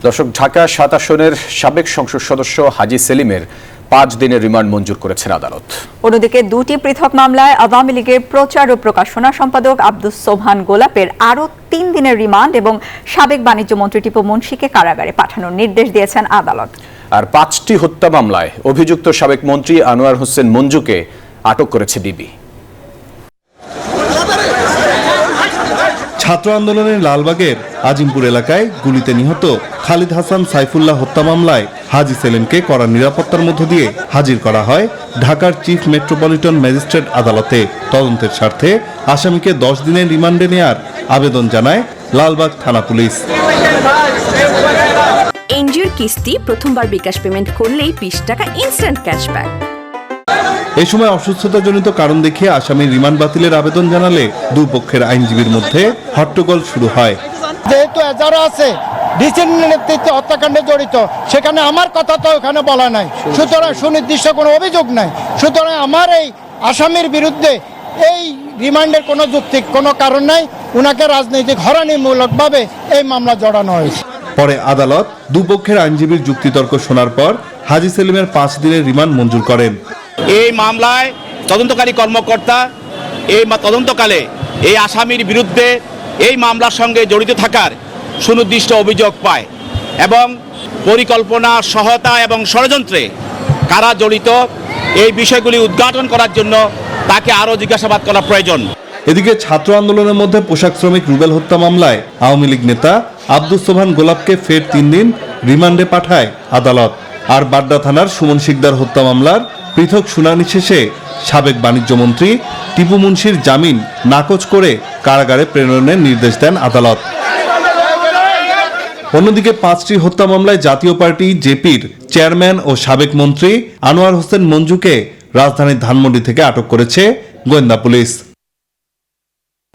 দর্শক, ঢাকা ৭ আসনের সাবেক সংসদ সদস্য হাজী সেলিমের ৫ দিনের রিমান্ড মঞ্জুর করেছেন আদালত। অন্যদিকে দুটি পৃথক মামলায় আওয়ামী লীগের প্রচার ও প্রকাশনা সম্পাদক আব্দুস সোবহান গোলাপের আরও ৩ দিনের রিমান্ড এবং সাবেক বাণিজ্য মন্ত্রী টিপু মুন্সিকে কারাগারে পাঠানোর নির্দেশ দিয়েছেন আদালত। আর ৫টি হত্যা মামলায় অভিযুক্ত সাবেক মন্ত্রী আনোয়ার হোসেন মঞ্জুকে আটক করেছে ডিবি। ছাত্র আন্দোলনের লালবাগের আজিমপুর এলাকায় গুলিতে নিহত খালিদ হাসান সাইফুল্লাহ হত্যা মামলায় হাজী সেলিমকে কড়া নিরাপত্তার মধ্য দিয়ে হাজির করা হয় ঢাকার চিফ মেট্রোপলিটন ম্যাজিস্ট্রেট আদালতে। তদন্তের স্বার্থে আসামিকে ১০ দিনের রিমান্ডে নেয়ার আবেদন জানায় লালবাগ থানা পুলিশ। এনজিওর কিস্তি প্রথমবার বিকাশ পেমেন্ট করলেই ২০ টাকা ইনস্ট্যান্ট ক্যাশব্যাক। এই সময় অসুস্থতাজনিত কারণ দেখিয়ে আসামির রিমান্ড বাতিলের আবেদন জানালে দুপক্ষের আইনজীবীর মধ্যে হট্টগোল শুরু হয়। যেহেতু এজারা আছে ডিসির নেতৃত্বে হত্যাকাণ্ডে জড়িত, সেখানে আমার কথা তো ওখানে বলা নাই, সুতরাং সুনির্দিষ্ট কোনো অভিযোগ নাই। সুতরাং আমার এই আসামির বিরুদ্ধে এই রিমান্ডের কোনো যুক্তি কোনো কারণ নাই। উনাকে রাজনৈতিক হয়রানিমূলকভাবে এই মামলা জড়ানো হয়েছে। পরে আদালত দুপক্ষের আইনজীবীর যুক্তিতর্ক শোনার পর হাজী সেলিমের ৫ দিনের রিমান্ড মঞ্জুর করেন। এই মামলায় তদন্তকারী কর্মকর্তা এই তদন্তকালে এই আসামির বিরুদ্ধে এই মামলার সঙ্গে জড়িত থাকার সুনির্দিষ্ট অভিযোগ পায় এবং পরিকল্পনা, সহায়তা এবং ষড়যন্ত্রে কারা জড়িত এই বিষয়গুলি উদ্ঘাটন করার জন্য তাকে আরও জিজ্ঞাসাবাদ করা প্রয়োজন। এদিকে ছাত্র আন্দোলনের মধ্যে পোশাক শ্রমিক রুবেল হত্যা মামলায় আওয়ামী লীগ নেতা আব্দুস সোবহান গোলাপকে ফের ৩ দিন রিমান্ডে পাঠায় আদালত। আর বাড্ডা থানার সুমন শিকদার হত্যা মামলার পৃথক শুনানি শেষে সাবেক বাণিজ্য মন্ত্রী টিপু মুন্সির জামিন নাকচ করে কারাগারে প্রেরণের নির্দেশ দেন আদালত। অন্যদিকে ৫টি হত্যা মামলায় জাতীয় পার্টি জেপির চেয়ারম্যান ও সাবেক মন্ত্রী আনোয়ার হোসেন মঞ্জুকে রাজধানীর ধানমন্ডি থেকে আটক করেছে গোয়েন্দা পুলিশ।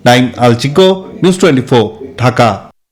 নাইম আল চিকো, নিউজ 24, ঢাকা।